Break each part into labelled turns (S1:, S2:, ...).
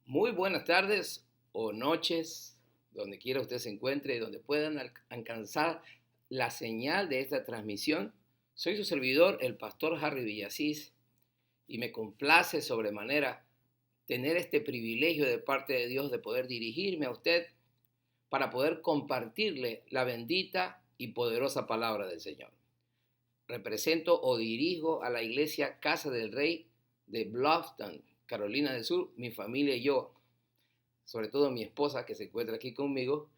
S1: Muy buenas tardes o noches, donde quiera usted se encuentre y donde puedan alcanzar la señal de esta transmisión. Soy su servidor, el pastor Harry Villasís, y me complace sobremanera tener este privilegio de parte de Dios de poder dirigirme a usted para poder compartirle la bendita y poderosa palabra del Señor. Represento o dirijo a la iglesia Casa del Rey de Bluffton, Carolina del Sur. Mi familia y yo, sobre todo mi esposa que se encuentra aquí conmigo,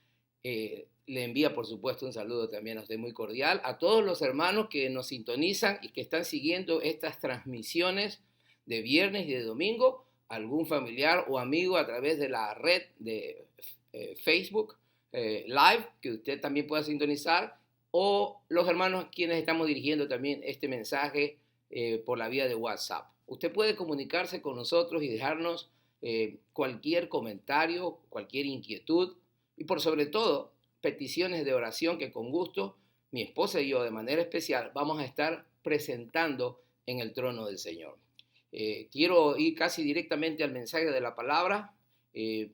S1: le envía por supuesto un saludo también a usted muy cordial, a todos los hermanos que nos sintonizan y que están siguiendo estas transmisiones de viernes y de domingo, algún familiar o amigo a través de la red de Facebook Live que usted también pueda sintonizar, o los hermanos quienes estamos dirigiendo también este mensaje por la vía de WhatsApp. Usted puede comunicarse con nosotros y dejarnos cualquier comentario, cualquier inquietud y por sobre todo peticiones de oración que con gusto mi esposa y yo de manera especial vamos a estar presentando en el trono del Señor. Quiero ir casi directamente al mensaje de la palabra,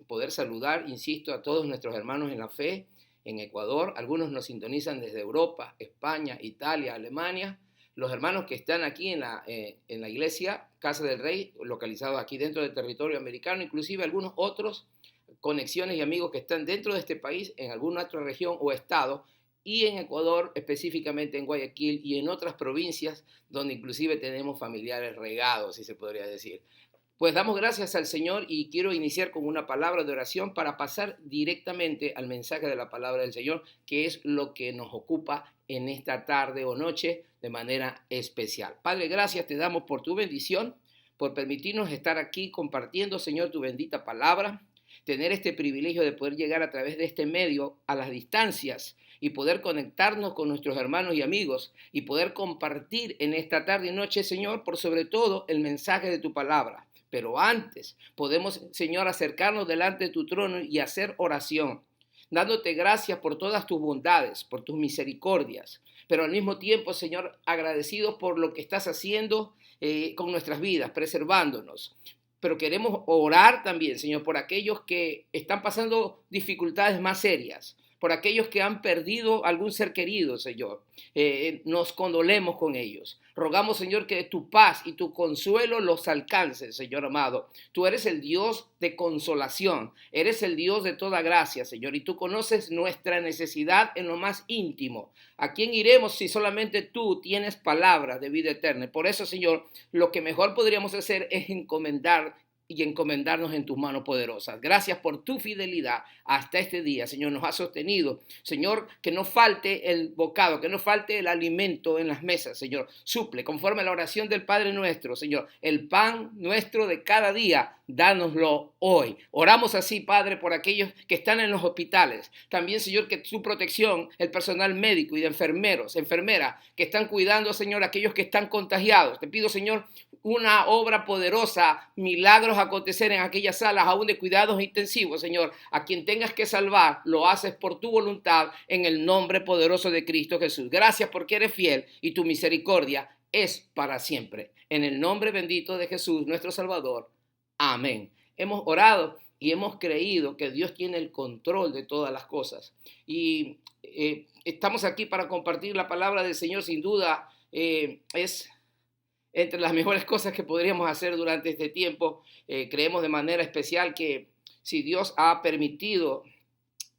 S1: poder saludar, insisto, a todos nuestros hermanos en la fe en Ecuador. Algunos nos sintonizan desde Europa, España, Italia, Alemania. Los hermanos que están aquí en la iglesia Casa del Rey, localizados aquí dentro del territorio americano, inclusive algunos otros conexiones y amigos que están dentro de este país, en alguna otra región o estado, y en Ecuador, específicamente en Guayaquil y en otras provincias donde inclusive tenemos familiares regados, si se podría decir. Pues damos gracias al Señor y quiero iniciar con una palabra de oración para pasar directamente al mensaje de la palabra del Señor, que es lo que nos ocupa en esta tarde o noche de manera especial. Padre, gracias te damos por tu bendición, por permitirnos estar aquí compartiendo, Señor, tu bendita palabra, tener este privilegio de poder llegar a través de este medio a las distancias y poder conectarnos con nuestros hermanos y amigos y poder compartir en esta tarde y noche, Señor, por sobre todo el mensaje de tu palabra. Pero antes podemos, Señor, acercarnos delante de tu trono y hacer oración, dándote gracias por todas tus bondades, por tus misericordias, pero al mismo tiempo, Señor, agradecidos por lo que estás haciendo con nuestras vidas, preservándonos. Pero queremos orar también, Señor, por aquellos que están pasando dificultades más serias, por aquellos que han perdido algún ser querido, Señor. Nos condolemos con ellos. Rogamos, Señor, que tu paz y tu consuelo los alcance, Señor amado. Tú eres el Dios de consolación, eres el Dios de toda gracia, Señor, y tú conoces nuestra necesidad en lo más íntimo. ¿A quién iremos si solamente tú tienes palabra de vida eterna? Por eso, Señor, lo que mejor podríamos hacer es encomendarnos en tus manos poderosas. Gracias por tu fidelidad hasta este día, Señor, nos ha sostenido. Señor, que no falte el bocado, que no falte el alimento en las mesas, Señor. Suple, conforme a la oración del Padre nuestro, Señor, el pan nuestro de cada día, dánoslo hoy. Oramos así, Padre, por aquellos que están en los hospitales. También, Señor, que tu protección, el personal médico y de enfermeros, enfermeras, que están cuidando, Señor, a aquellos que están contagiados. Te pido, Señor, una obra poderosa, milagros acontecer en aquellas salas aún de cuidados intensivos, Señor. A quien tengas que salvar, lo haces por tu voluntad en el nombre poderoso de Cristo Jesús. Gracias porque eres fiel y tu misericordia es para siempre. En el nombre bendito de Jesús, nuestro Salvador. Amén. Hemos orado y hemos creído que Dios tiene el control de todas las cosas. Y estamos aquí para compartir la palabra del Señor. Sin duda, es entre las mejores cosas que podríamos hacer durante este tiempo. Creemos de manera especial que si Dios ha permitido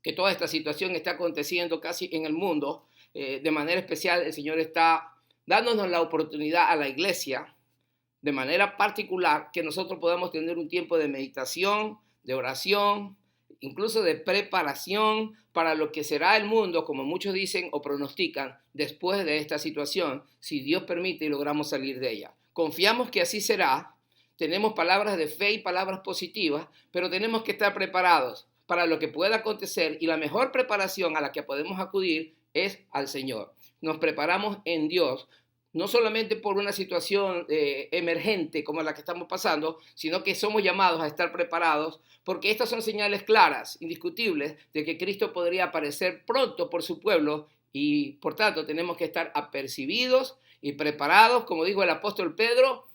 S1: que toda esta situación esté aconteciendo casi en el mundo, de manera especial el Señor está dándonos la oportunidad a la iglesia, de manera particular, que nosotros podamos tener un tiempo de meditación, de oración, incluso de preparación para lo que será el mundo, como muchos dicen o pronostican, después de esta situación, si Dios permite y logramos salir de ella. Confiamos que así será, tenemos palabras de fe y palabras positivas, pero tenemos que estar preparados para lo que pueda acontecer, y la mejor preparación a la que podemos acudir es al Señor. Nos preparamos en Dios, no solamente por una situación emergente como la que estamos pasando, sino que somos llamados a estar preparados, porque estas son señales claras, indiscutibles, de que Cristo podría aparecer pronto por su pueblo, y por tanto tenemos que estar apercibidos y preparados, como dijo el apóstol Pedro,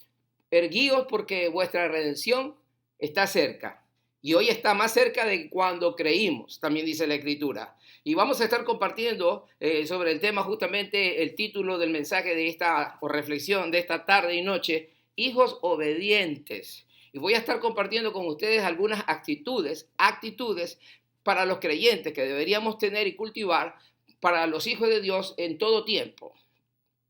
S1: erguíos porque vuestra redención está cerca. y hoy está más cerca de cuando creímos, también dice la Escritura. Y vamos a estar compartiendo sobre el tema, justamente el título del mensaje de esta, o reflexión de esta tarde y noche, hijos obedientes. Y voy a estar compartiendo con ustedes algunas actitudes para los creyentes que deberíamos tener y cultivar para los hijos de Dios en todo tiempo,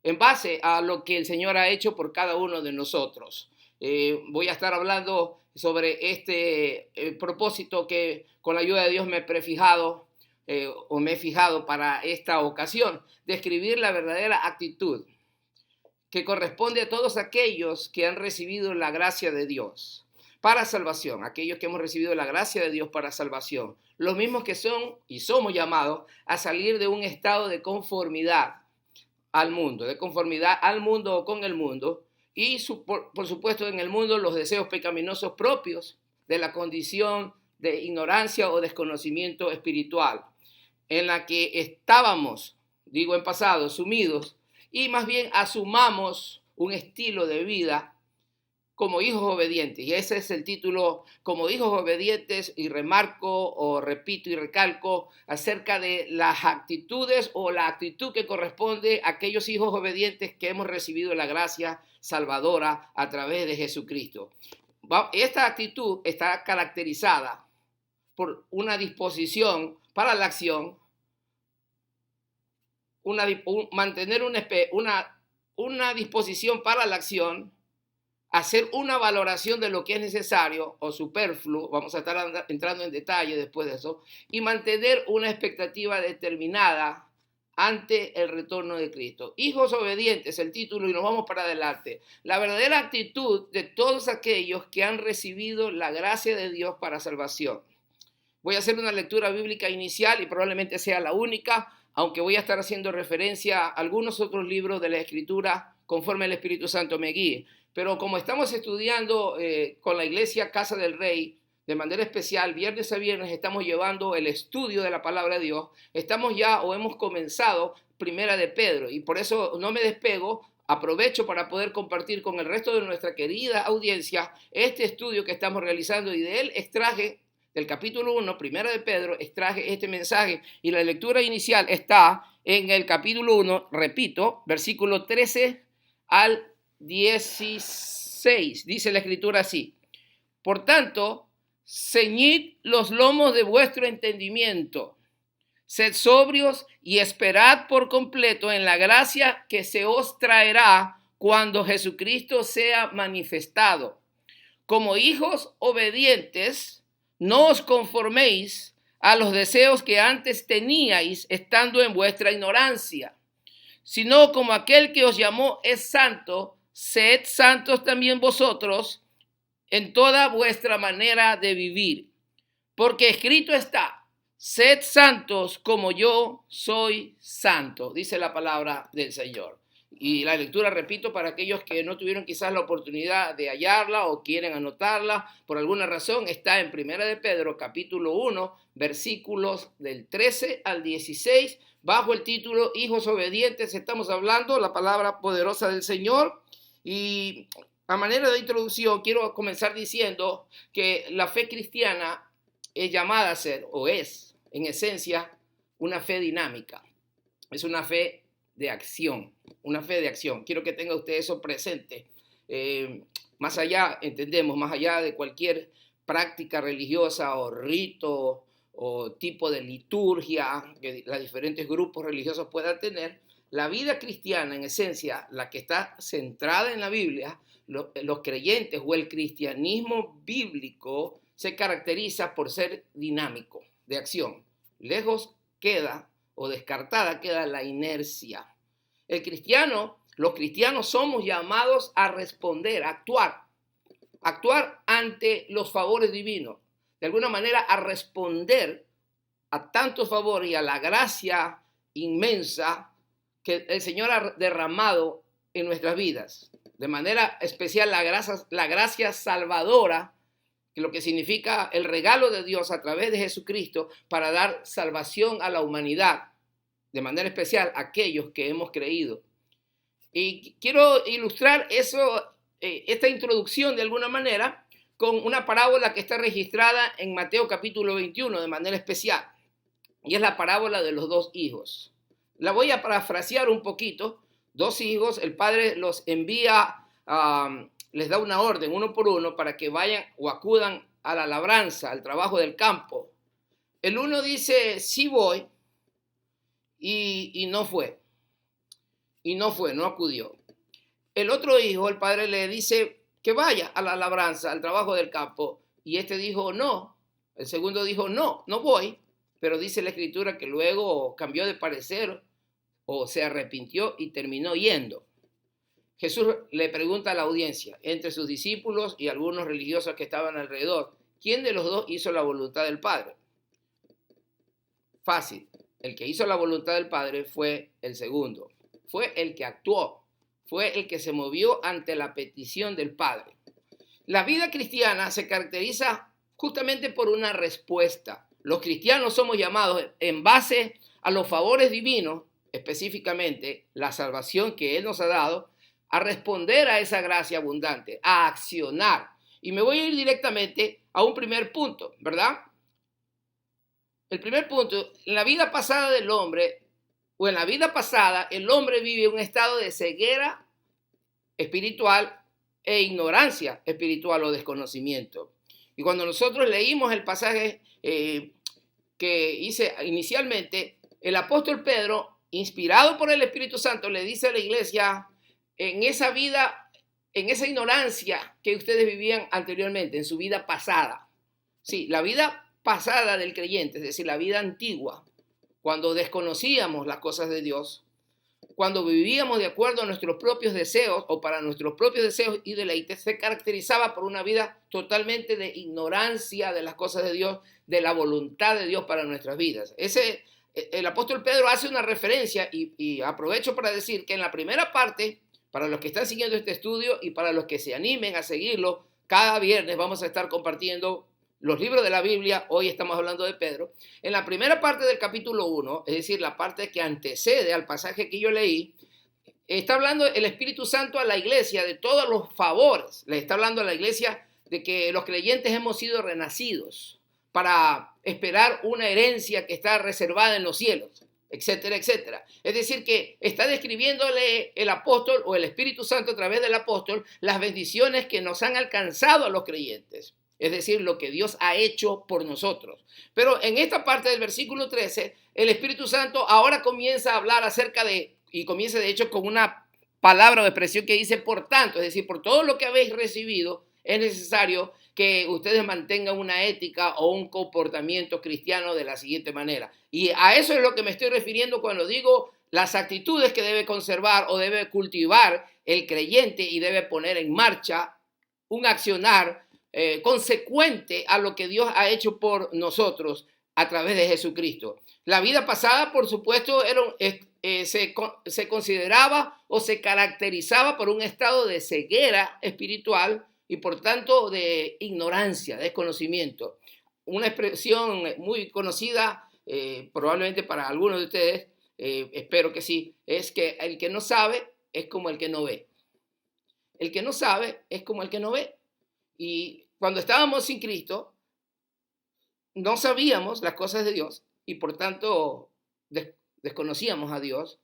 S1: en base a lo que el Señor ha hecho por cada uno de nosotros. Voy a estar hablando sobre este propósito que con la ayuda de Dios me he prefijado o me he fijado para esta ocasión, describir la verdadera actitud que corresponde a todos aquellos que han recibido la gracia de Dios para salvación, aquellos que hemos recibido la gracia de Dios para salvación, los mismos que son y somos llamados a salir de un estado de conformidad al mundo, o con el mundo, y por supuesto en el mundo los deseos pecaminosos propios de la condición de ignorancia o desconocimiento espiritual, en la que estábamos, digo en pasado, sumidos, y más bien asumamos un estilo de vida como hijos obedientes. Y ese es el título, como hijos obedientes, y remarco o repito y recalco acerca de las actitudes o la actitud que corresponde a aquellos hijos obedientes que hemos recibido la gracia salvadora a través de Jesucristo. Esta actitud está caracterizada por una disposición para la acción, mantener una disposición para la acción, hacer una valoración de lo que es necesario o superfluo, vamos a estar entrando en detalle después de eso, y mantener una expectativa determinada ante el retorno de Cristo. Hijos obedientes, el título, y nos vamos para adelante. La verdadera actitud de todos aquellos que han recibido la gracia de Dios para salvación. Voy a hacer una lectura bíblica inicial y probablemente sea la única, aunque voy a estar haciendo referencia a algunos otros libros de la Escritura conforme el Espíritu Santo me guíe. Pero como estamos estudiando con la Iglesia Casa del Rey, de manera especial, viernes a viernes estamos llevando el estudio de la palabra de Dios. Estamos ya o hemos comenzado Primera de Pedro y por eso no me despego. Aprovecho para poder compartir con el resto de nuestra querida audiencia este estudio que estamos realizando y de él extraje del capítulo 1, Primera de Pedro, extraje este mensaje y la lectura inicial está en el capítulo 1, repito, versículo 13 al 16. Dice la Escritura así: por tanto, ceñid los lomos de vuestro entendimiento, sed sobrios y esperad por completo en la gracia que se os traerá cuando Jesucristo sea manifestado. Como hijos obedientes, no os conforméis a los deseos que antes teníais estando en vuestra ignorancia, sino como aquel que os llamó es santo, sed santos también vosotros en toda vuestra manera de vivir. Porque escrito está, sed santos como yo soy santo, dice la palabra del Señor. Y la lectura, repito, para aquellos que no tuvieron quizás la oportunidad de hallarla o quieren anotarla, por alguna razón, está en Primera de Pedro, capítulo 1, versículos del 13 al 16, bajo el título Hijos Obedientes. Estamos hablando la palabra poderosa del Señor. Y a manera de introducción, quiero comenzar diciendo que la fe cristiana es llamada a ser, o es, en esencia, una fe dinámica. Es una fe de acción, una fe de acción. Quiero que tenga usted eso presente. Más allá, entendemos, más allá de cualquier práctica religiosa o rito o tipo de liturgia que los diferentes grupos religiosos puedan tener, la vida cristiana, en esencia, la que está centrada en la Biblia, los creyentes o el cristianismo bíblico se caracteriza por ser dinámico, de acción. Lejos queda o descartada queda la inercia. Los cristianos somos llamados a responder, a actuar ante los favores divinos, de alguna manera a responder a tantos favores y a la gracia inmensa que el Señor ha derramado en nuestras vidas. De manera especial la gracia salvadora, que lo que significa el regalo de Dios a través de Jesucristo para dar salvación a la humanidad, de manera especial a aquellos que hemos creído. Y quiero ilustrar esta introducción de alguna manera con una parábola que está registrada en Mateo capítulo 21 de manera especial. Y es la parábola de los dos hijos. La voy a parafrasear un poquito. Dos hijos, el padre los envía, les da una orden uno por uno para que vayan o acudan a la labranza, al trabajo del campo. El uno dice, sí voy, y no fue. Y no fue, no acudió. El otro hijo, el padre le dice que vaya a la labranza, al trabajo del campo. Y este dijo, no. El segundo dijo, no, no voy. Pero dice la escritura que luego cambió de parecer o se arrepintió y terminó yendo. Jesús le pregunta a la audiencia, entre sus discípulos y algunos religiosos que estaban alrededor, ¿quién de los dos hizo la voluntad del Padre? Fácil. El que hizo la voluntad del Padre fue el segundo. Fue el que actuó. Fue el que se movió ante la petición del Padre. La vida cristiana se caracteriza justamente por una respuesta. Los cristianos somos llamados en base a los favores divinos, específicamente la salvación que Él nos ha dado, a responder a esa gracia abundante, a accionar. Y me voy a ir directamente a un primer punto, ¿verdad? El primer punto, en la vida pasada del hombre, o en la vida pasada, el hombre vive un estado de ceguera espiritual e ignorancia espiritual o desconocimiento. Y cuando nosotros leímos el pasaje que hice inicialmente, el apóstol Pedro, inspirado por el Espíritu Santo, le dice a la iglesia, en esa vida, en esa ignorancia que ustedes vivían anteriormente, en su vida pasada. Sí, la vida pasada del creyente, es decir, la vida antigua, cuando desconocíamos las cosas de Dios, cuando vivíamos de acuerdo a nuestros propios deseos o para nuestros propios deseos y deleites, se caracterizaba por una vida totalmente de ignorancia de las cosas de Dios, de la voluntad de Dios para nuestras vidas. El apóstol Pedro hace una referencia y aprovecho para decir que en la primera parte, para los que están siguiendo este estudio y para los que se animen a seguirlo, cada viernes vamos a estar compartiendo los libros de la Biblia. Hoy estamos hablando de Pedro. En la primera parte del capítulo 1, es decir, la parte que antecede al pasaje que yo leí, está hablando el Espíritu Santo a la iglesia de todos los favores. Le está hablando a la iglesia de que los creyentes hemos sido renacidos para esperar una herencia que está reservada en los cielos, etcétera, etcétera. Es decir, que está describiéndole el apóstol o el Espíritu Santo a través del apóstol las bendiciones que nos han alcanzado a los creyentes. Es decir, lo que Dios ha hecho por nosotros. Pero en esta parte del versículo 13, el Espíritu Santo ahora comienza a hablar acerca de, y comienza de hecho con una palabra o expresión que dice por tanto, es decir, por todo lo que habéis recibido, es necesario que ustedes mantengan una ética o un comportamiento cristiano de la siguiente manera. Y a eso es lo que me estoy refiriendo cuando digo las actitudes que debe conservar o debe cultivar el creyente y debe poner en marcha un accionar consecuente a lo que Dios ha hecho por nosotros a través de Jesucristo. La vida pasada, por supuesto, se consideraba o se caracterizaba por un estado de ceguera espiritual y por tanto de ignorancia, desconocimiento. Una expresión muy conocida, probablemente para algunos de ustedes, espero que sí, es que el que no sabe es como el que no ve. El que no sabe es como el que no ve. Y cuando estábamos sin Cristo, no sabíamos las cosas de Dios y por tanto desconocíamos a Dios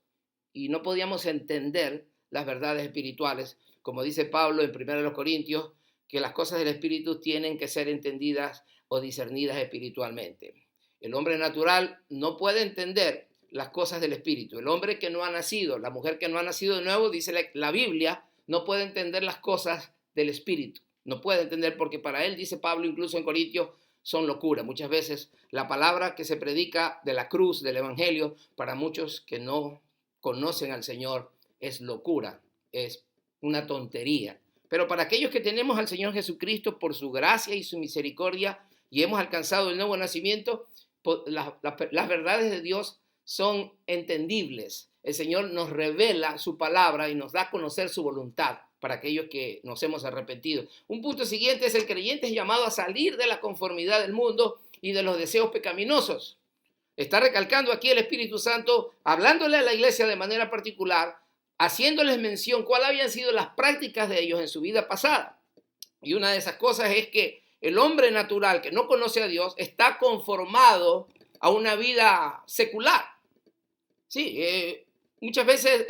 S1: y no podíamos entender las verdades espirituales. Como dice Pablo en 1 Corintios, que las cosas del Espíritu tienen que ser entendidas o discernidas espiritualmente. El hombre natural no puede entender las cosas del Espíritu. El hombre que no ha nacido, la mujer que no ha nacido de nuevo, dice la Biblia, no puede entender las cosas del Espíritu. No puede entender porque para él, dice Pablo incluso en Corintios, son locura. Muchas veces la palabra que se predica de la cruz, del evangelio, para muchos que no conocen al Señor es locura, es una tontería. Pero para aquellos que tenemos al Señor Jesucristo por su gracia y su misericordia y hemos alcanzado el nuevo nacimiento, las verdades de Dios son entendibles. El Señor nos revela su palabra y nos da a conocer su voluntad para aquellos que nos hemos arrepentido. Un punto siguiente es el creyente es llamado a salir de la conformidad del mundo y de los deseos pecaminosos. Está recalcando aquí el Espíritu Santo, hablándole a la iglesia de manera particular, haciéndoles mención cuáles habían sido las prácticas de ellos en su vida pasada. Y una de esas cosas es que el hombre natural que no conoce a Dios está conformado a una vida secular. Sí, muchas veces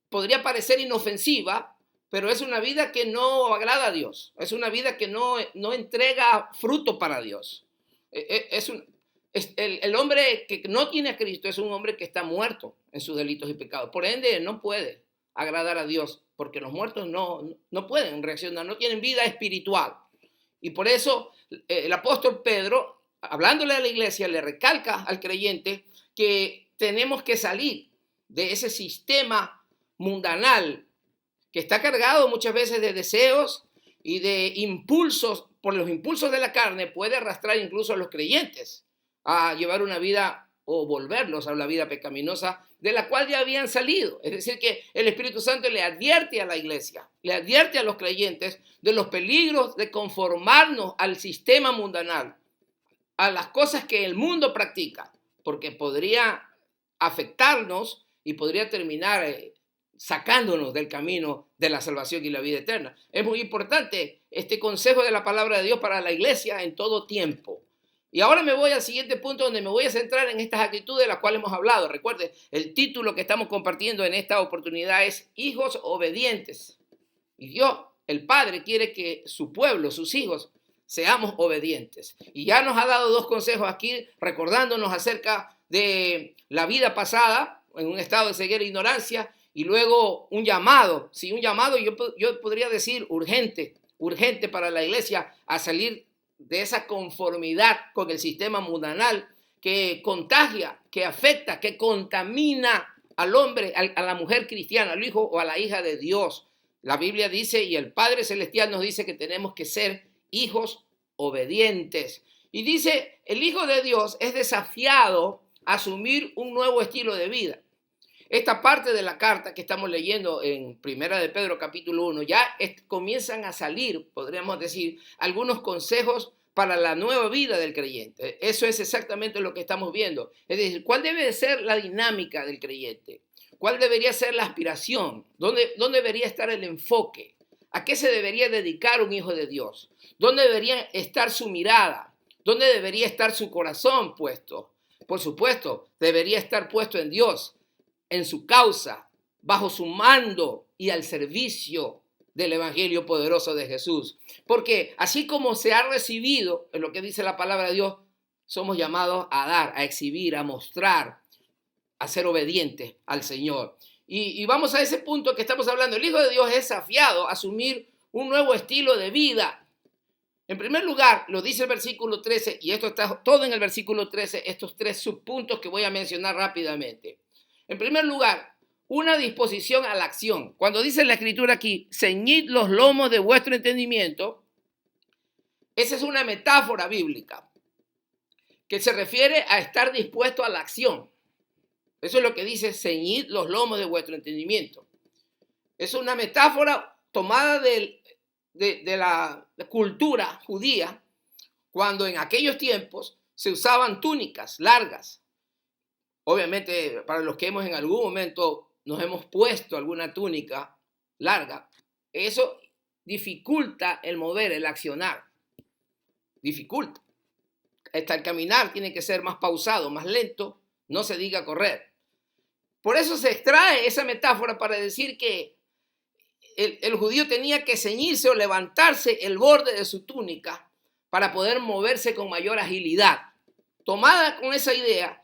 S1: podría parecer inofensiva, pero es una vida que no agrada a Dios. Es una vida que no entrega fruto para Dios. El hombre que no tiene a Cristo es un hombre que está muerto en sus delitos y pecados. Por ende, no puede agradar a Dios, porque los muertos no pueden reaccionar, no tienen vida espiritual. Y por eso el apóstol Pedro, hablándole a la iglesia, le recalca al creyente que tenemos que salir de ese sistema mundanal que está cargado muchas veces de deseos y de impulsos. Por los impulsos de la carne puede arrastrar incluso a los creyentes a llevar una vida o volverlos a la vida pecaminosa de la cual ya habían salido. Es decir, que el Espíritu Santo le advierte a la iglesia, le advierte a los creyentes de los peligros de conformarnos al sistema mundanal, a las cosas que el mundo practica, porque podría afectarnos y podría terminar sacándonos del camino de la salvación y la vida eterna. Es muy importante este consejo de la palabra de Dios para la iglesia en todo tiempo. Y ahora me voy al siguiente punto donde me voy a centrar en estas actitudes de las cuales hemos hablado. Recuerde, el título que estamos compartiendo en esta oportunidad es Hijos Obedientes. Y Dios, el Padre, quiere que su pueblo, sus hijos, seamos obedientes. Y ya nos ha dado dos consejos aquí, recordándonos acerca de la vida pasada, en un estado de ceguera e ignorancia, y luego un llamado. Sí, un llamado, yo podría decir urgente para la iglesia a salir de esa conformidad con el sistema mundanal que contagia, que afecta, que contamina al hombre, a la mujer cristiana, al hijo o a la hija de Dios. La Biblia dice, y el Padre Celestial nos dice que tenemos que ser hijos obedientes. Y dice, el Hijo de Dios es desafiado a asumir un nuevo estilo de vida. Esta parte de la carta que estamos leyendo en Primera de Pedro capítulo 1, ya comienzan a salir, podríamos decir, algunos consejos para la nueva vida del creyente. Eso es exactamente lo que estamos viendo. Es decir, ¿cuál debe de ser la dinámica del creyente? ¿Cuál debería ser la aspiración? ¿Dónde debería estar el enfoque? ¿A qué se debería dedicar un hijo de Dios? ¿Dónde debería estar su mirada? ¿Dónde debería estar su corazón puesto? Por supuesto, debería estar puesto en Dios, en su causa, bajo su mando y al servicio del evangelio poderoso de Jesús. Porque así como se ha recibido, en lo que dice la palabra de Dios, somos llamados a dar, a exhibir, a mostrar, a ser obedientes al Señor. Y vamos a ese punto que estamos hablando. El Hijo de Dios es desafiado a asumir un nuevo estilo de vida. En primer lugar, lo dice el versículo 13, y esto está todo en el versículo 13, estos tres subpuntos que voy a mencionar rápidamente. En primer lugar, una disposición a la acción. Cuando dice la Escritura aquí, ceñid los lomos de vuestro entendimiento, esa es una metáfora bíblica que se refiere a estar dispuesto a la acción. Eso es lo que dice, ceñid los lomos de vuestro entendimiento. Es una metáfora tomada de la cultura judía, cuando en aquellos tiempos se usaban túnicas largas. Obviamente, para los que en algún momento nos hemos puesto alguna túnica larga, eso dificulta el mover, el accionar. Dificulta. Hasta el caminar tiene que ser más pausado, más lento, no se diga correr. Por eso se extrae esa metáfora para decir que el judío tenía que ceñirse o levantarse el borde de su túnica para poder moverse con mayor agilidad. Tomada con esa idea,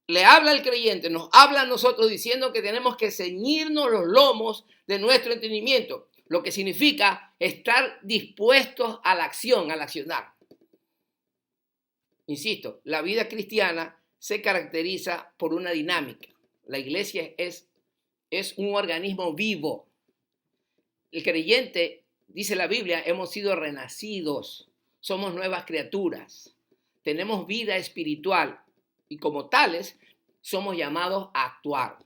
S1: le habla al creyente, nos habla a nosotros diciendo que tenemos que ceñirnos los lomos de nuestro entendimiento, lo que significa estar dispuestos a la acción, al accionar. Insisto, la vida cristiana se caracteriza por una dinámica. La iglesia es un organismo vivo. El creyente, dice la Biblia, hemos sido renacidos, somos nuevas criaturas, tenemos vida espiritual y como tales somos llamados a actuar,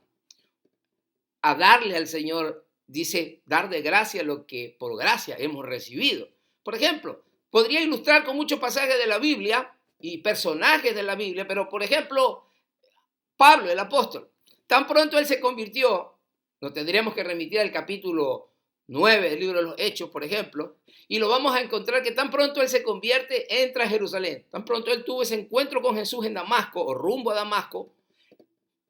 S1: a darle al Señor, dice, dar de gracia lo que por gracia hemos recibido. Por ejemplo, podría ilustrar con muchos pasajes de la Biblia y personajes de la Biblia, pero por ejemplo, Pablo, el apóstol, tan pronto él se convirtió, nos tendríamos que remitir al capítulo 9 del libro de los Hechos, por ejemplo, y lo vamos a encontrar que tan pronto él se convierte, entra a Jerusalén. Tan pronto él tuvo ese encuentro con Jesús en Damasco o rumbo a Damasco,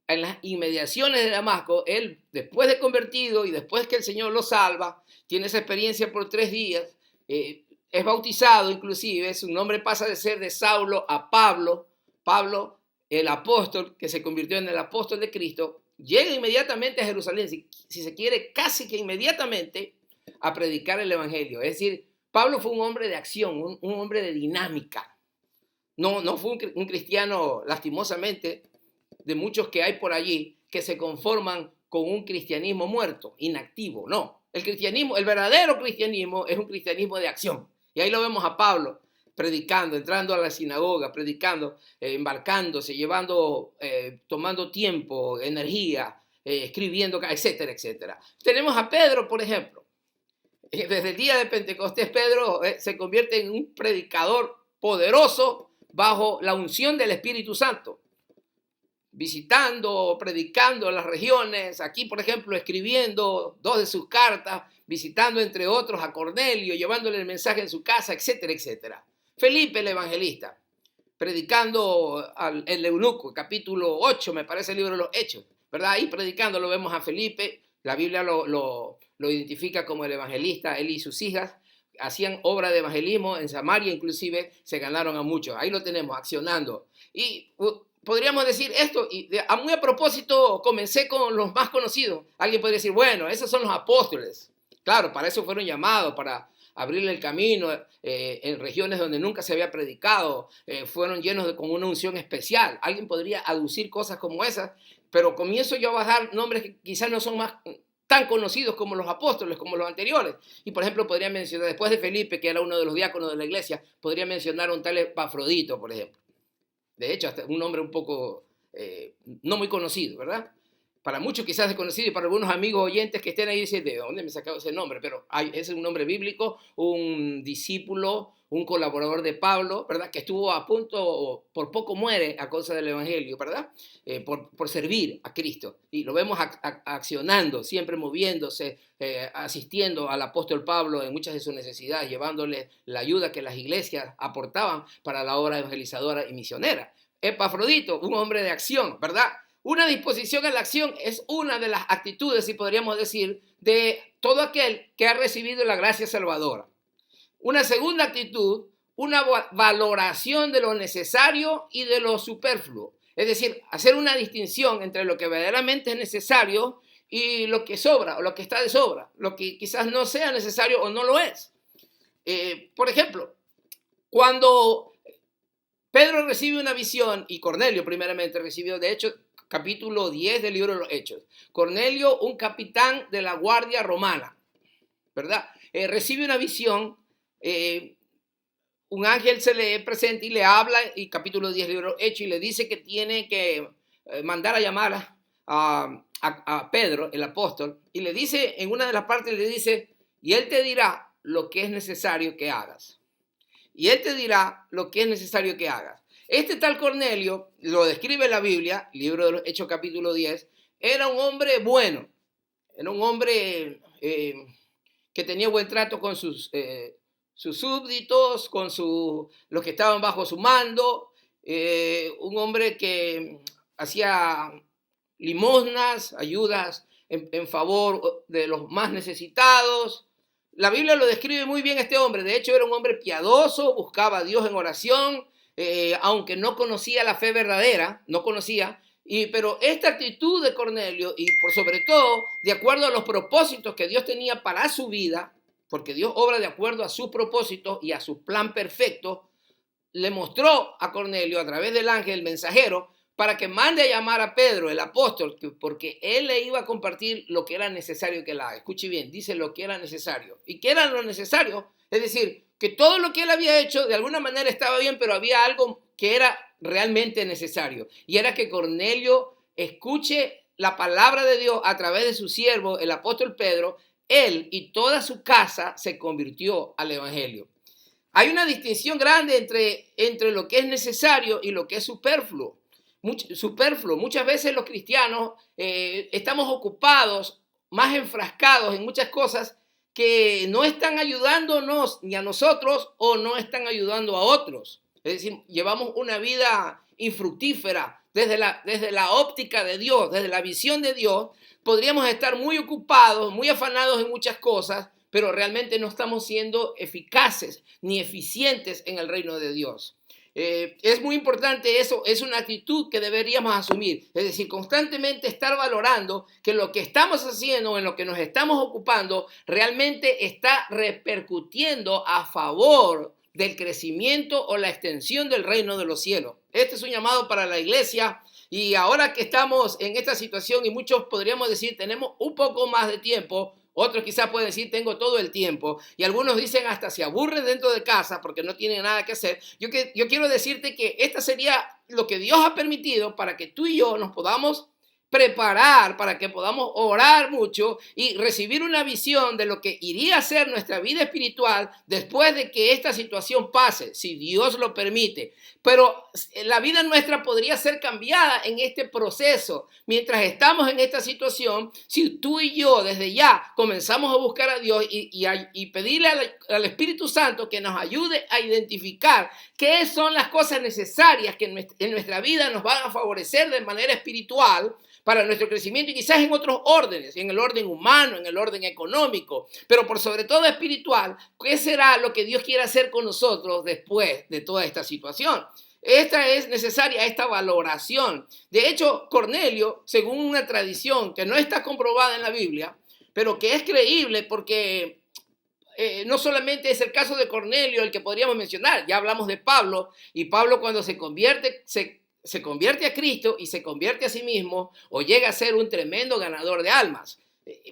S1: en las inmediaciones de Damasco, él, después de convertido y después que el Señor lo salva, tiene esa experiencia por 3 días, es bautizado inclusive, su nombre pasa de ser de Saulo a Pablo, Pablo, el apóstol, que se convirtió en el apóstol de Cristo, llega inmediatamente a Jerusalén, si se quiere, casi que inmediatamente a predicar el evangelio. Es decir, Pablo fue un hombre de acción, un hombre de dinámica. No fue un cristiano, lastimosamente, de muchos que hay por allí, que se conforman con un cristianismo muerto, inactivo. No, el cristianismo, el verdadero cristianismo es un cristianismo de acción. Y ahí lo vemos a Pablo predicando, entrando a la sinagoga, predicando, embarcándose, llevando, tomando tiempo, energía, escribiendo, etcétera, etcétera. Tenemos a Pedro, por ejemplo. Desde el día de Pentecostés, Pedro se convierte en un predicador poderoso bajo la unción del Espíritu Santo, visitando, predicando las regiones, aquí por ejemplo escribiendo 2 de sus cartas, visitando entre otros a Cornelio, llevándole el mensaje en su casa, etcétera, etcétera. Felipe el evangelista, predicando el eunuco, capítulo 8 me parece el libro de los Hechos, ¿verdad? Ahí predicando lo vemos a Felipe, la Biblia lo identifica como el evangelista, él y sus hijas hacían obra de evangelismo en Samaria, inclusive se ganaron a muchos, ahí lo tenemos accionando. Y podríamos decir esto, y muy a propósito comencé con los más conocidos. Alguien podría decir, bueno, esos son los apóstoles. Claro, para eso fueron llamados, para abrirle el camino en regiones donde nunca se había predicado, fueron llenos con una unción especial. Alguien podría aducir cosas como esas, pero comienzo yo a bajar nombres que quizás no son tan conocidos como los apóstoles, como los anteriores. Y por ejemplo, podría mencionar, después de Felipe, que era uno de los diáconos de la iglesia, podría mencionar a un tal Epafrodito, por ejemplo. De hecho, hasta un nombre un poco no muy conocido, ¿verdad? Para muchos quizás desconocido y para algunos amigos oyentes que estén ahí dicen, ¿de dónde me he sacado ese nombre? Pero es un nombre bíblico, un discípulo, un colaborador de Pablo, ¿verdad? Que estuvo a punto, por poco muere a causa del evangelio, ¿verdad? Por servir a Cristo. Y lo vemos accionando, siempre moviéndose, asistiendo al apóstol Pablo en muchas de sus necesidades, llevándole la ayuda que las iglesias aportaban para la obra evangelizadora y misionera. Epafrodito, un hombre de acción, ¿verdad? Una disposición a la acción es una de las actitudes, si podríamos decir, de todo aquel que ha recibido la gracia salvadora. Una segunda actitud, una valoración de lo necesario y de lo superfluo. Es decir, hacer una distinción entre lo que verdaderamente es necesario y lo que sobra o lo que está de sobra, lo que quizás no sea necesario o no lo es. Por ejemplo, cuando Pedro recibe una visión, y Cornelio primeramente recibió, de hecho, capítulo 10 del libro de los Hechos. Cornelio, un capitán de la guardia romana, ¿verdad? Recibe una visión, un ángel se le presenta y le habla, y capítulo 10 del libro de los Hechos, y le dice que tiene que mandar a llamar a Pedro, el apóstol, y le dice, en una de las partes le dice, y él te dirá lo que es necesario que hagas. Y él te dirá lo que es necesario que hagas. Este tal Cornelio, lo describe la Biblia, libro de los Hechos capítulo 10, era un hombre bueno, era un hombre que tenía buen trato con sus súbditos, con los que estaban bajo su mando, un hombre que hacía limosnas, ayudas en favor de los más necesitados. La Biblia lo describe muy bien este hombre, de hecho era un hombre piadoso, buscaba a Dios en oración, aunque no conocía la fe verdadera, no conocía, pero esta actitud de Cornelio y por sobre todo, de acuerdo a los propósitos que Dios tenía para su vida, porque Dios obra de acuerdo a sus propósitos y a su plan perfecto, le mostró a Cornelio a través del ángel, el mensajero, para que mande a llamar a Pedro, el apóstol, porque él le iba a compartir lo que era necesario que él haga. Escuche bien, dice lo que era necesario. ¿Y qué era lo necesario? Es decir, que todo lo que él había hecho de alguna manera estaba bien, pero había algo que era realmente necesario. Y era que Cornelio escuche la palabra de Dios a través de su siervo, el apóstol Pedro. Él y toda su casa se convirtió al evangelio. Hay una distinción grande entre lo que es necesario y lo que es superfluo. Muchas veces los cristianos estamos ocupados, más enfrascados en muchas cosas que no están ayudándonos ni a nosotros o no están ayudando a otros. Es decir, llevamos una vida infructífera desde la óptica de Dios, desde la visión de Dios. Podríamos estar muy ocupados, muy afanados en muchas cosas, pero realmente no estamos siendo eficaces ni eficientes en el reino de Dios. Es muy importante eso, es una actitud que deberíamos asumir, es decir, constantemente estar valorando que lo que estamos haciendo, en lo que nos estamos ocupando, realmente está repercutiendo a favor del crecimiento o la extensión del reino de los cielos. Este es un llamado para la iglesia, y ahora que estamos en esta situación y muchos podríamos decir tenemos un poco más de tiempo, otros quizás pueden decir tengo todo el tiempo, y algunos dicen hasta se aburren dentro de casa porque no tienen nada que hacer. Yo quiero decirte que esta sería lo que Dios ha permitido para que tú y yo nos podamos preparar, para que podamos orar mucho y recibir una visión de lo que iría a ser nuestra vida espiritual después de que esta situación pase, si Dios lo permite. Pero la vida nuestra podría ser cambiada en este proceso. Mientras estamos en esta situación, si tú y yo desde ya comenzamos a buscar a Dios y pedirle al Espíritu Santo que nos ayude a identificar qué son las cosas necesarias que en nuestra vida nos van a favorecer de manera espiritual, para nuestro crecimiento, y quizás en otros órdenes, en el orden humano, en el orden económico, pero por sobre todo espiritual, ¿qué será lo que Dios quiere hacer con nosotros después de toda esta situación? Esta es necesaria, esta valoración. De hecho, Cornelio, según una tradición que no está comprobada en la Biblia, pero que es creíble porque no solamente es el caso de Cornelio el que podríamos mencionar, ya hablamos de Pablo, y Pablo cuando se convierte a Cristo y se convierte a sí mismo, o llega a ser un tremendo ganador de almas,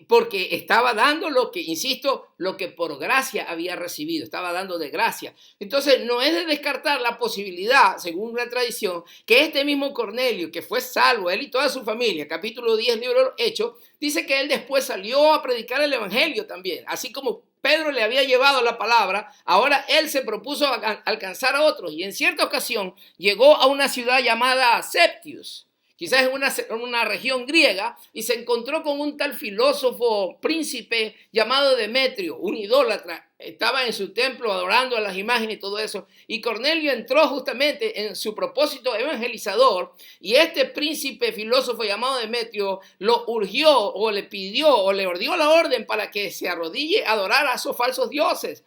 S1: porque estaba dando lo que por gracia había recibido, estaba dando de gracia. Entonces no es de descartar la posibilidad, según la tradición, que este mismo Cornelio, que fue salvo, él y toda su familia, capítulo 10, libro de los Hechos, dice que él después salió a predicar el evangelio también, así como Pedro le había llevado la palabra, ahora él se propuso alcanzar a otros, y en cierta ocasión llegó a una ciudad llamada Septius, quizás en una región griega, y se encontró con un tal filósofo príncipe llamado Demetrio, un idólatra. Estaba en su templo adorando a las imágenes y todo eso, y Cornelio entró justamente en su propósito evangelizador, y este príncipe filósofo llamado Demetrio lo urgió o le pidió o le dio la orden para que se arrodille a adorar a esos falsos dioses.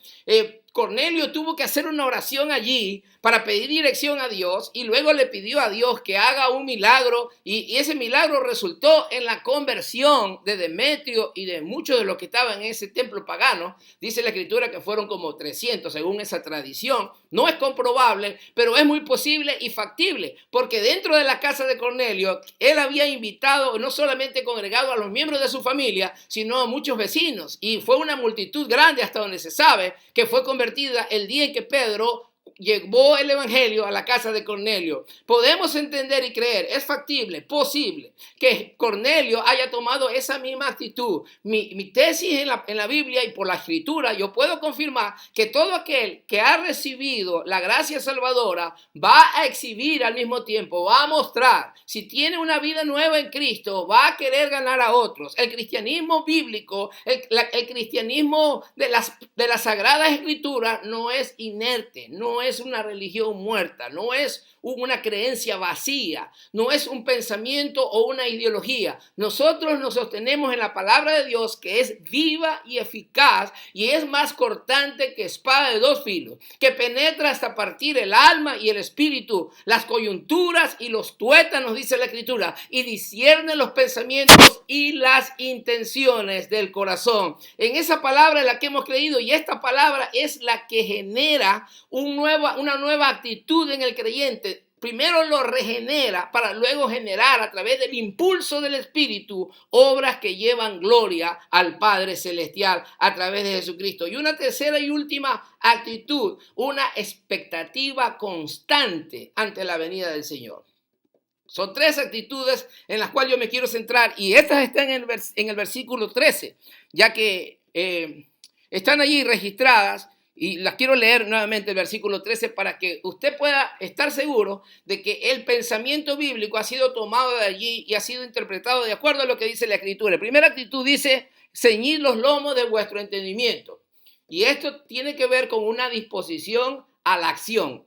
S1: Cornelio tuvo que hacer una oración allí para pedir dirección a Dios, y luego le pidió a Dios que haga un milagro, y ese milagro resultó en la conversión de Demetrio y de muchos de los que estaban en ese templo pagano. Dice la Escritura que fueron como 300 según esa tradición. No es comprobable, pero es muy posible y factible, porque dentro de la casa de Cornelio, él había invitado, no solamente congregado a los miembros de su familia, sino a muchos vecinos, y fue una multitud grande hasta donde se sabe que fue convertida el día en que Pedro llevó el evangelio a la casa de Cornelio. Podemos entender y creer, es factible, posible, que Cornelio haya tomado esa misma actitud. Mi tesis en la Biblia y por la Escritura, yo puedo confirmar que todo aquel que ha recibido la gracia salvadora va a exhibir al mismo tiempo, va a mostrar, si tiene una vida nueva en Cristo, va a querer ganar a otros. El cristianismo bíblico, el cristianismo de las Sagradas Escrituras no es inerte, no es una religión muerta, no es una creencia vacía, no es un pensamiento o una ideología. Nosotros nos sostenemos en la palabra de Dios, que es viva y eficaz, y es más cortante que espada de dos filos, que penetra hasta partir el alma y el espíritu, las coyunturas y los tuétanos, dice la Escritura, y discierne los pensamientos y las intenciones del corazón. En esa palabra es la que hemos creído, y esta palabra es la que genera una nueva actitud en el creyente. Primero lo regenera para luego generar a través del impulso del Espíritu obras que llevan gloria al Padre Celestial a través de Jesucristo. Y una tercera y última actitud, una expectativa constante ante la venida del Señor. Son tres actitudes en las cuales yo me quiero centrar, y estas están en el versículo 13, ya que están allí registradas. Y las quiero leer nuevamente el versículo 13 para que usted pueda estar seguro de que el pensamiento bíblico ha sido tomado de allí y ha sido interpretado de acuerdo a lo que dice la Escritura. La primera actitud dice, ceñid los lomos de vuestro entendimiento. Y esto tiene que ver con una disposición a la acción,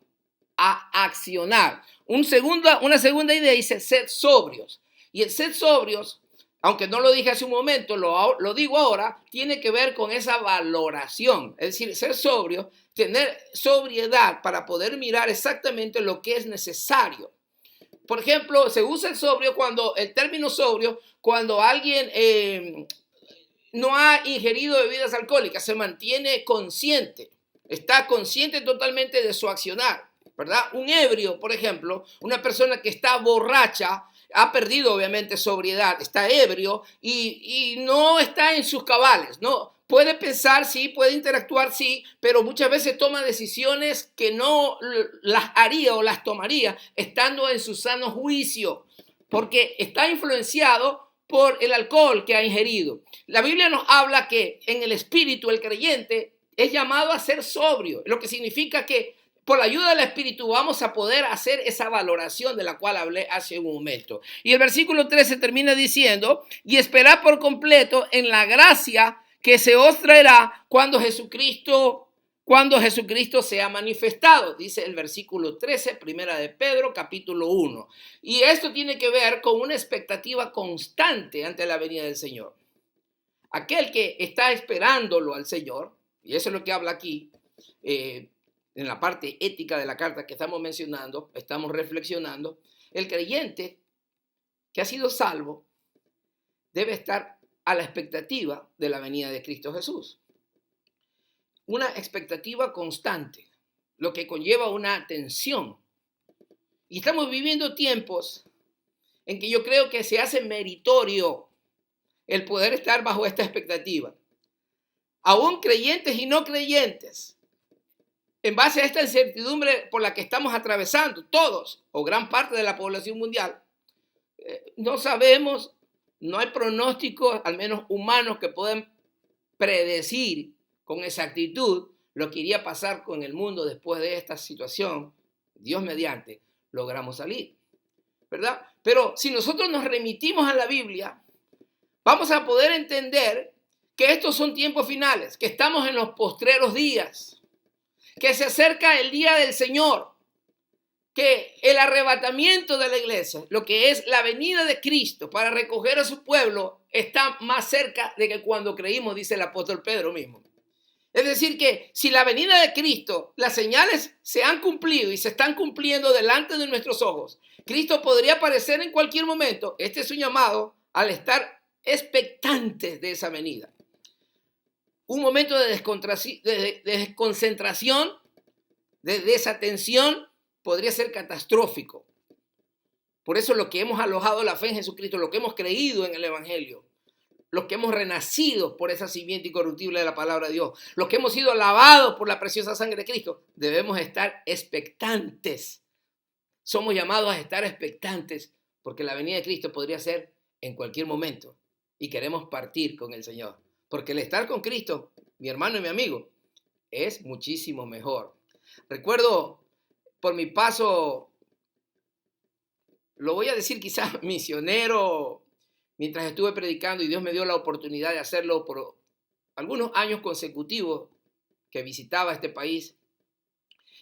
S1: a accionar. Una segunda idea dice, sed sobrios. Y el sed sobrios, aunque no lo dije hace un momento, lo digo ahora, tiene que ver con esa valoración. Es decir, ser sobrio, tener sobriedad para poder mirar exactamente lo que es necesario. Por ejemplo, se usa el término sobrio, cuando alguien no ha ingerido bebidas alcohólicas, se mantiene consciente, está consciente totalmente de su accionar, ¿verdad? Un ebrio, por ejemplo, una persona que está borracha, ha perdido obviamente sobriedad, está ebrio y no está en sus cabales, ¿no? Puede pensar, sí, puede interactuar, sí, pero muchas veces toma decisiones que no las haría o las tomaría estando en su sano juicio, porque está influenciado por el alcohol que ha ingerido. La Biblia nos habla que en el espíritu el creyente es llamado a ser sobrio, lo que significa que por la ayuda del Espíritu vamos a poder hacer esa valoración de la cual hablé hace un momento. Y el versículo 13 termina diciendo, y esperad por completo en la gracia que se os traerá cuando Jesucristo sea manifestado, dice el versículo 13, primera de Pedro, capítulo 1. Y esto tiene que ver con una expectativa constante ante la venida del Señor. Aquel que está esperándolo al Señor, y eso es lo que habla aquí, en la parte ética de la carta que estamos mencionando, estamos reflexionando, el creyente que ha sido salvo debe estar a la expectativa de la venida de Cristo Jesús. Una expectativa constante, lo que conlleva una tensión. Y estamos viviendo tiempos en que yo creo que se hace meritorio el poder estar bajo esta expectativa. Aún creyentes y no creyentes, en base a esta incertidumbre por la que estamos atravesando, todos o gran parte de la población mundial, no sabemos, no hay pronósticos, al menos humanos, que puedan predecir con exactitud lo que iría a pasar con el mundo después de esta situación. Dios mediante, logramos salir, ¿verdad? Pero si nosotros nos remitimos a la Biblia, vamos a poder entender que estos son tiempos finales, que estamos en los postreros días, que se acerca el día del Señor, que el arrebatamiento de la iglesia, lo que es la venida de Cristo para recoger a su pueblo, está más cerca de que cuando creímos, dice el apóstol Pedro mismo. Es decir que si la venida de Cristo, las señales se han cumplido y se están cumpliendo delante de nuestros ojos, Cristo podría aparecer en cualquier momento. Este es un llamado al estar expectantes de esa venida. Un momento de desconcentración, de desatención, podría ser catastrófico. Por eso los que hemos alojado la fe en Jesucristo, los que hemos creído en el Evangelio, los que hemos renacido por esa simiente incorruptible de la palabra de Dios, los que hemos sido lavados por la preciosa sangre de Cristo, debemos estar expectantes. Somos llamados a estar expectantes porque la venida de Cristo podría ser en cualquier momento y queremos partir con el Señor. Porque el estar con Cristo, mi hermano y mi amigo, es muchísimo mejor. Recuerdo por mi paso, lo voy a decir quizás misionero, mientras estuve predicando y Dios me dio la oportunidad de hacerlo por algunos años consecutivos que visitaba este país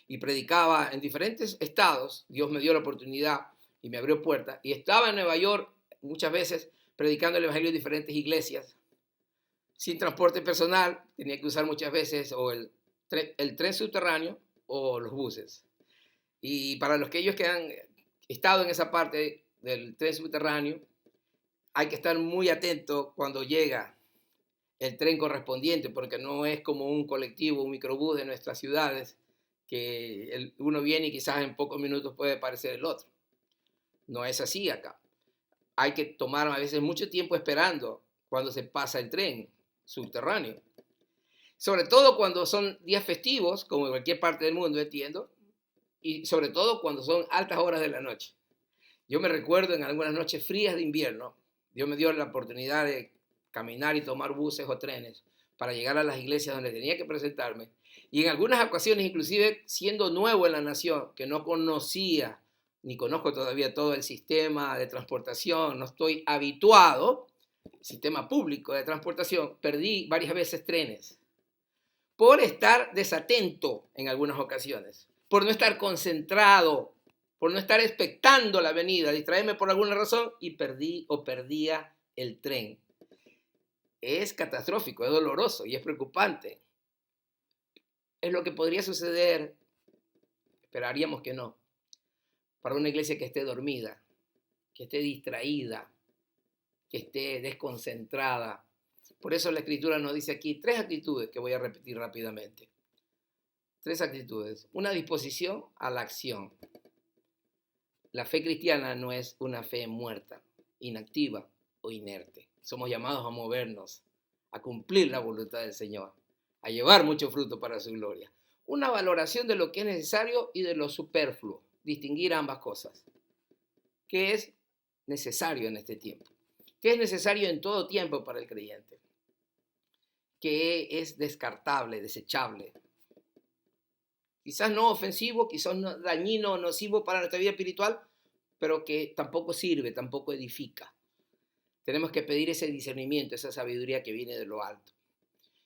S1: y predicaba en diferentes estados. Dios me dio la oportunidad y me abrió puertas. Y estaba en Nueva York muchas veces predicando el evangelio en diferentes iglesias. Sin transporte personal, tenía que usar muchas veces o el tren subterráneo o los buses. Y para los que ellos que han estado en esa parte del tren subterráneo, hay que estar muy atento cuando llega el tren correspondiente, porque no es como un colectivo, un microbús de nuestras ciudades, que uno viene y quizás en pocos minutos puede aparecer el otro. No es así acá. Hay que tomar a veces mucho tiempo esperando cuando se pasa el tren subterráneo. Sobre todo cuando son días festivos, como en cualquier parte del mundo, entiendo, y sobre todo cuando son altas horas de la noche. Yo me recuerdo en algunas noches frías de invierno, Dios me dio la oportunidad de caminar y tomar buses o trenes para llegar a las iglesias donde tenía que presentarme, Y en algunas ocasiones, inclusive siendo nuevo en la nación, que no conocía ni conozco todavía todo el sistema de transportación, no estoy habituado, sistema público de transportación, perdí varias veces trenes por estar desatento en algunas ocasiones, por no estar concentrado, por no estar expectando la venida, distraerme por alguna razón y perdía el tren. Es catastrófico, es doloroso y es preocupante. Es lo que podría suceder, esperaríamos que no, para una iglesia que esté dormida, que esté distraída, que esté desconcentrada. Por eso la Escritura nos dice aquí 3 actitudes que voy a repetir rápidamente. 3 actitudes. Una disposición a la acción. La fe cristiana no es una fe muerta, inactiva o inerte. Somos llamados a movernos, a cumplir la voluntad del Señor, a llevar mucho fruto para su gloria. Una valoración de lo que es necesario y de lo superfluo. Distinguir ambas cosas. ¿Qué es necesario en este tiempo? ¿Qué es necesario en todo tiempo para el creyente? ¿Qué es descartable, desechable? Quizás no ofensivo, quizás no dañino o nocivo para nuestra vida espiritual, pero que tampoco sirve, tampoco edifica. Tenemos que pedir ese discernimiento, esa sabiduría que viene de lo alto.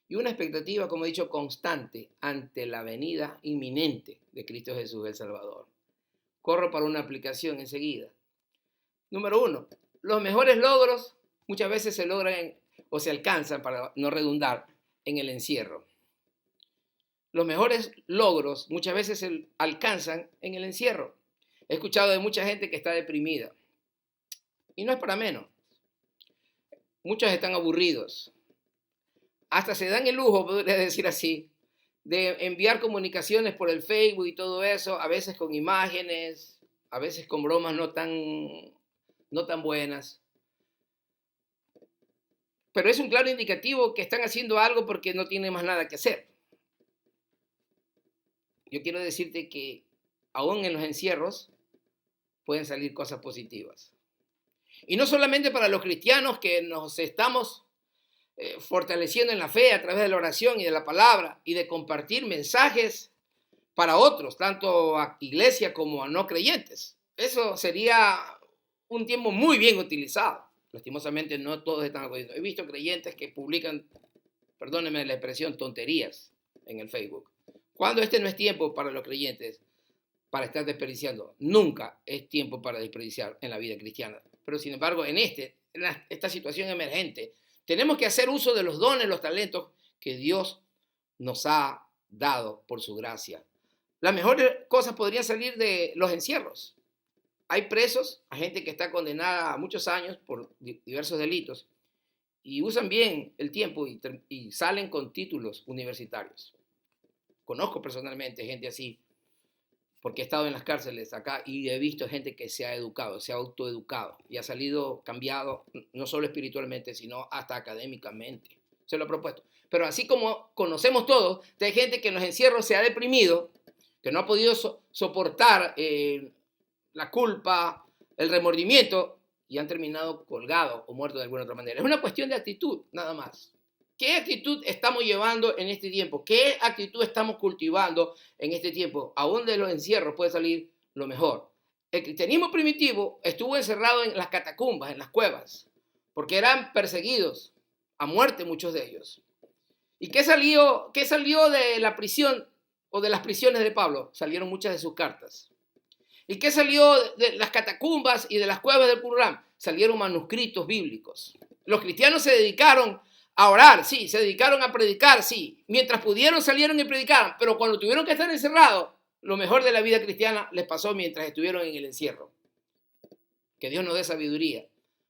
S1: Y una expectativa, como he dicho, constante ante la venida inminente de Cristo Jesús el Salvador. Corro para una aplicación enseguida. Número 1. Los mejores logros muchas veces se logran o se alcanzan, para no redundar, en el encierro. Los mejores logros muchas veces se alcanzan en el encierro. He escuchado de mucha gente que está deprimida. Y no es para menos. Muchos están aburridos. Hasta se dan el lujo, podría decir así, de enviar comunicaciones por el Facebook y todo eso, a veces con imágenes, a veces con bromas no tan buenas. Pero es un claro indicativo que están haciendo algo porque no tienen más nada que hacer. Yo quiero decirte que aún en los encierros pueden salir cosas positivas. Y no solamente para los cristianos que nos estamos fortaleciendo en la fe a través de la oración y de la palabra y de compartir mensajes para otros, tanto a iglesia como a no creyentes. Eso sería un tiempo muy bien utilizado. Lastimosamente no todos están acudiendo. He visto creyentes que publican, perdónenme la expresión, tonterías en el Facebook. Cuando este no es tiempo para los creyentes para estar desperdiciando. Nunca es tiempo para desperdiciar en la vida cristiana. Pero sin embargo, en esta situación emergente, tenemos que hacer uso de los dones, los talentos que Dios nos ha dado por su gracia. Las mejores cosas podrían salir de los encierros. Hay presos, a gente que está condenada a muchos años por diversos delitos y usan bien el tiempo y salen con títulos universitarios. Conozco personalmente gente así, porque he estado en las cárceles acá y he visto gente que se ha educado, se ha autoeducado y ha salido cambiado, no solo espiritualmente, sino hasta académicamente. Se lo he propuesto. Pero así como conocemos todos, hay gente que en los encierros se ha deprimido, que no ha podido soportar la culpa, el remordimiento y han terminado colgados o muertos de alguna otra manera. Es una cuestión de actitud, nada más. ¿Qué actitud estamos llevando en este tiempo? ¿Qué actitud estamos cultivando en este tiempo? Aún de los encierros puede salir lo mejor. El cristianismo primitivo estuvo encerrado en las catacumbas, en las cuevas, porque eran perseguidos a muerte muchos de ellos. ¿Y qué salió de la prisión o de las prisiones de Pablo? Salieron muchas de sus cartas. ¿Y qué salió de las catacumbas y de las cuevas del Qumran? Salieron manuscritos bíblicos. Los cristianos se dedicaron a orar, sí, se dedicaron a predicar, sí. Mientras pudieron salieron y predicaron, pero cuando tuvieron que estar encerrados, lo mejor de la vida cristiana les pasó mientras estuvieron en el encierro. Que Dios nos dé sabiduría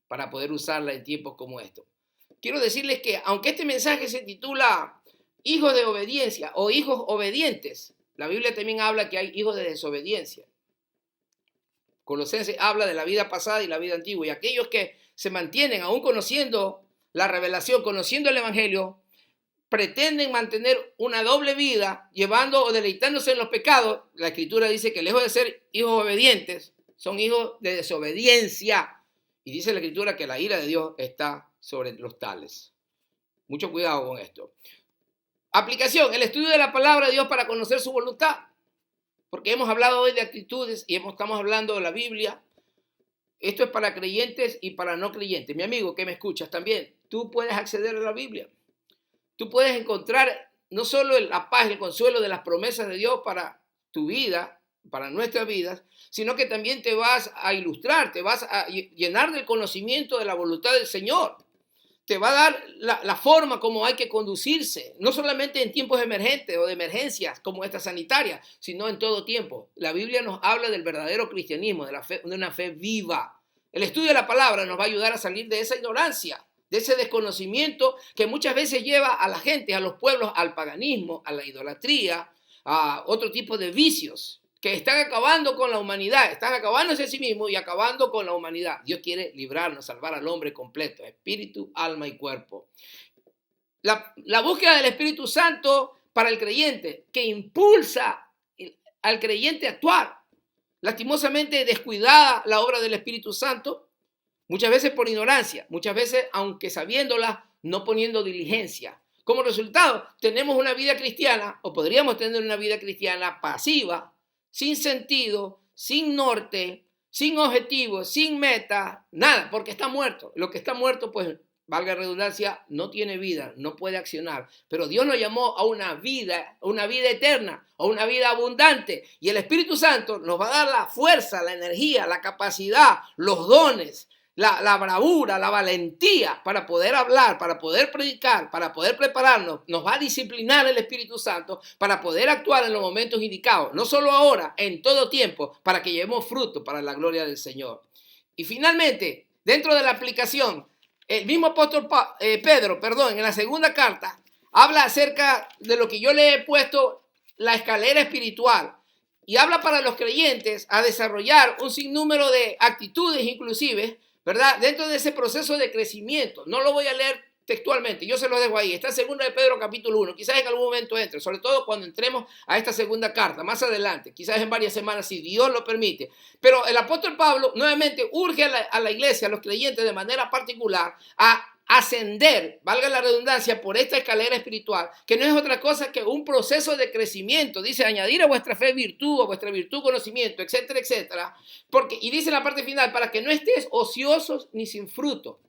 S1: para poder usarla en tiempos como estos. Quiero decirles que aunque este mensaje se titula hijos de obediencia o hijos obedientes, la Biblia también habla que hay hijos de desobediencia. Colosenses habla de la vida pasada y la vida antigua, y aquellos que se mantienen aún conociendo la revelación, conociendo el evangelio, pretenden mantener una doble vida, llevando o deleitándose en los pecados. La Escritura dice que lejos de ser hijos obedientes, son hijos de desobediencia. Y dice la Escritura que la ira de Dios está sobre los tales. Mucho cuidado con esto. Aplicación, el estudio de la palabra de Dios para conocer su voluntad. Porque hemos hablado hoy de actitudes y estamos hablando de la Biblia. Esto es para creyentes y para no creyentes. Mi amigo que me escuchas también, tú puedes acceder a la Biblia. Tú puedes encontrar no solo la paz, el consuelo de las promesas de Dios para tu vida, para nuestras vidas, sino que también te vas a ilustrar, te vas a llenar del conocimiento de la voluntad del Señor. Te va a dar la forma como hay que conducirse, no solamente en tiempos emergentes o de emergencias como esta sanitaria, sino en todo tiempo. La Biblia nos habla del verdadero cristianismo, de una fe viva. El estudio de la palabra nos va a ayudar a salir de esa ignorancia, de ese desconocimiento que muchas veces lleva a la gente, a los pueblos, al paganismo, a la idolatría, a otro tipo de vicios que están acabando con la humanidad, están acabándose a sí mismos y acabando con la humanidad. Dios quiere librarnos, salvar al hombre completo, espíritu, alma y cuerpo. La búsqueda del Espíritu Santo para el creyente, que impulsa al creyente a actuar. Lastimosamente descuidada la obra del Espíritu Santo, muchas veces por ignorancia, muchas veces, aunque sabiéndola, no poniendo diligencia. Como resultado, tenemos una vida cristiana, o podríamos tener una vida cristiana pasiva, sin sentido, sin norte, sin objetivo, sin meta, nada, porque está muerto. Lo que está muerto, pues, valga la redundancia, no tiene vida, no puede accionar. Pero Dios nos llamó a una vida eterna, a una vida abundante. Y el Espíritu Santo nos va a dar la fuerza, la energía, la capacidad, los dones, la bravura, la valentía para poder hablar, para poder predicar, para poder prepararnos. Nos va a disciplinar el Espíritu Santo para poder actuar en los momentos indicados, no solo ahora, en todo tiempo, para que llevemos fruto para la gloria del Señor. Y finalmente, dentro de la aplicación, el mismo apóstol Pedro, en la segunda carta, habla acerca de lo que yo le he puesto la escalera espiritual. Y habla para los creyentes a desarrollar un sinnúmero de actitudes inclusive, ¿verdad? Dentro de ese proceso de crecimiento. No lo voy a leer textualmente, yo se lo dejo ahí. Está en 2 de Pedro capítulo 1. Quizás en algún momento entre, sobre todo cuando entremos a esta segunda carta, más adelante, quizás en varias semanas, si Dios lo permite. Pero el apóstol Pablo nuevamente urge a la iglesia, a los creyentes de manera particular, a ascender, valga la redundancia, por esta escalera espiritual, que no es otra cosa que un proceso de crecimiento. Dice, añadir a vuestra fe virtud, a vuestra virtud conocimiento, etcétera, etcétera. Y dice en la parte final, para que no estés ociosos ni sin fruto.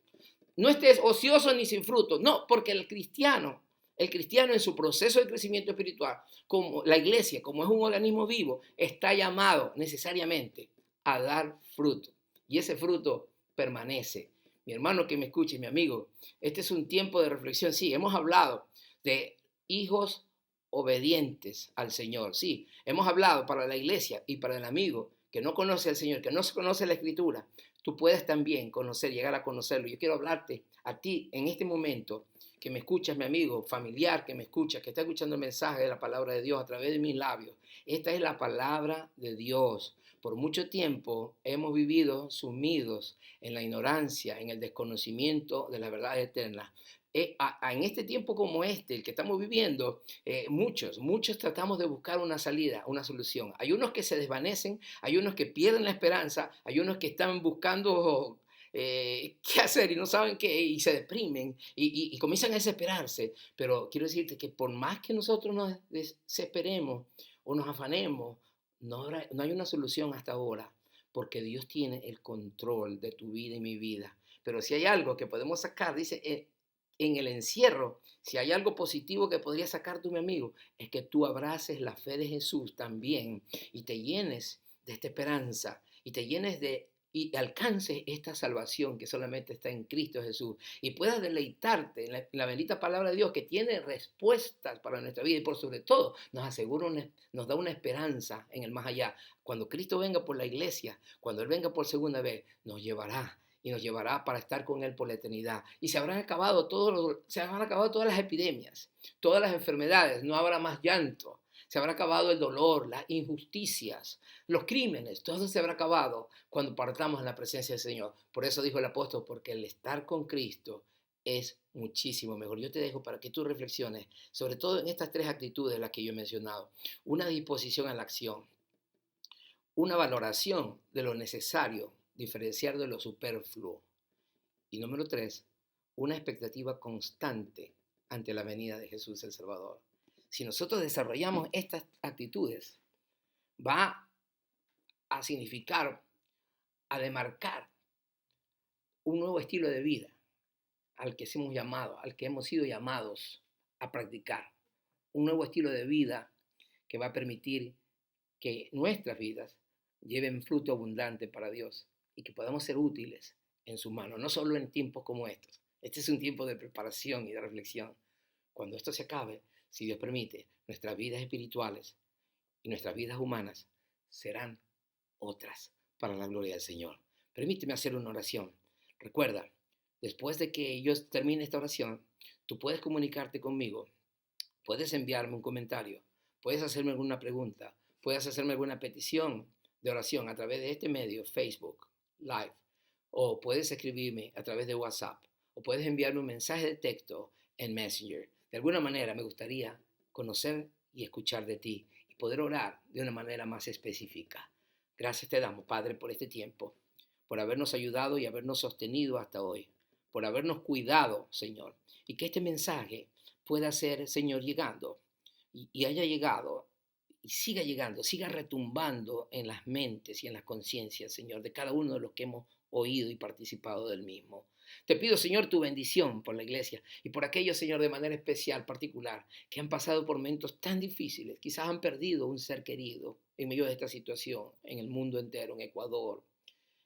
S1: No estés ocioso ni sin fruto. No, porque el cristiano en su proceso de crecimiento espiritual, como la iglesia, como es un organismo vivo, está llamado necesariamente a dar fruto. Y ese fruto permanece. Mi hermano que me escuche, mi amigo, este es un tiempo de reflexión. Sí, hemos hablado de hijos obedientes al Señor. Sí, hemos hablado para la iglesia y para el amigo que no conoce al Señor, que no conoce la Escritura. Tú puedes también conocer, llegar a conocerlo. Yo quiero hablarte a ti en este momento que me escuchas, mi amigo, familiar que me escuchas, que está escuchando el mensaje de la palabra de Dios a través de mis labios. Esta es la palabra de Dios. Por mucho tiempo hemos vivido sumidos en la ignorancia, en el desconocimiento de la verdad eterna. En este tiempo como este, el que estamos viviendo, muchos tratamos de buscar una salida, una solución. Hay unos que se desvanecen, hay unos que pierden la esperanza, hay unos que están buscando qué hacer y no saben qué, y se deprimen y comienzan a desesperarse. Pero quiero decirte que por más que nosotros nos desesperemos o nos afanemos, no hay una solución hasta ahora, porque Dios tiene el control de tu vida y mi vida. Pero si hay algo que podemos sacar, dice, en el encierro, si hay algo positivo que podría sacar tú, mi amigo, es que tú abraces la fe de Jesús también y te llenes de esta esperanza y te llenes y alcances esta salvación que solamente está en Cristo Jesús y puedas deleitarte en la bendita palabra de Dios que tiene respuestas para nuestra vida y por sobre todo nos da una esperanza en el más allá. Cuando Cristo venga por la iglesia, cuando Él venga por segunda vez, nos llevará para estar con Él por la eternidad. Y se habrán acabado todas las epidemias, todas las enfermedades, no habrá más llanto. Se habrá acabado el dolor, las injusticias, los crímenes, todo se habrá acabado cuando partamos en la presencia del Señor. Por eso dijo el apóstol, porque el estar con Cristo es muchísimo mejor. Yo te dejo para que tú reflexiones, sobre todo en estas 3 actitudes las que yo he mencionado. Una disposición a la acción, una valoración de lo necesario, diferenciar de lo superfluo. Y número 3, una expectativa constante ante la venida de Jesús el Salvador. Si nosotros desarrollamos estas actitudes, va a significar, a demarcar un nuevo estilo de vida al que hemos llamado, al que hemos sido llamados a practicar. Un nuevo estilo de vida que va a permitir que nuestras vidas lleven fruto abundante para Dios y que podamos ser útiles en sus manos, no solo en tiempos como estos. Este es un tiempo de preparación y de reflexión. Cuando esto se acabe, si Dios permite, nuestras vidas espirituales y nuestras vidas humanas serán otras para la gloria del Señor. Permíteme hacer una oración. Recuerda, después de que yo termine esta oración, tú puedes comunicarte conmigo, puedes enviarme un comentario, puedes hacerme alguna pregunta, puedes hacerme alguna petición de oración a través de este medio, Facebook Live, o puedes escribirme a través de WhatsApp, o puedes enviarme un mensaje de texto en Messenger. De alguna manera me gustaría conocer y escuchar de ti y poder orar de una manera más específica. Gracias te damos, Padre, por este tiempo, por habernos ayudado y habernos sostenido hasta hoy, por habernos cuidado, Señor, y que este mensaje pueda ser, Señor, llegando y haya llegado y siga llegando, siga retumbando en las mentes y en las conciencias, Señor, de cada uno de los que hemos oído y participado del mismo. Te pido, Señor, tu bendición por la iglesia y por aquellos, Señor, de manera especial, particular, que han pasado por momentos tan difíciles, quizás han perdido un ser querido en medio de esta situación, en el mundo entero, en Ecuador,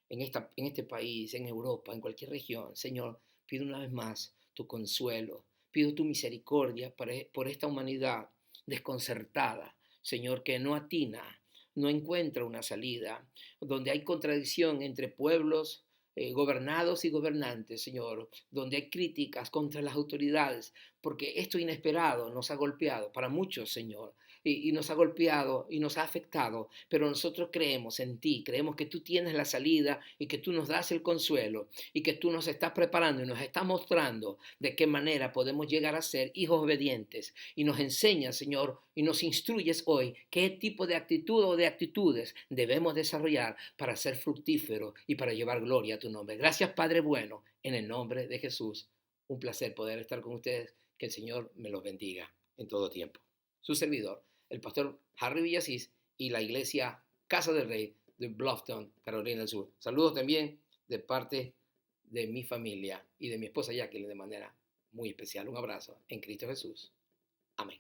S1: en este país, en Europa, en cualquier región. Señor, pido una vez más tu consuelo, pido tu misericordia por esta humanidad desconcertada, Señor, que no atina, no encuentra una salida, donde hay contradicción entre pueblos gobernados y gobernantes, Señor, donde hay críticas contra las autoridades, porque esto inesperado nos ha golpeado para muchos, Señor, y nos ha golpeado y nos ha afectado, pero nosotros creemos en ti, creemos que tú tienes la salida y que tú nos das el consuelo y que tú nos estás preparando y nos estás mostrando de qué manera podemos llegar a ser hijos obedientes y nos enseñas, Señor, y nos instruyes hoy qué tipo de actitud o de actitudes debemos desarrollar para ser fructíferos y para llevar gloria a tu nombre. Gracias, Padre bueno, en el nombre de Jesús. Un placer poder estar con ustedes. Que el Señor me los bendiga en todo tiempo. Su servidor, el pastor Harry Villasís y la iglesia Casa del Rey de Bluffton, Carolina del Sur. Saludos también de parte de mi familia y de mi esposa Jacqueline de manera muy especial. Un abrazo en Cristo Jesús. Amén.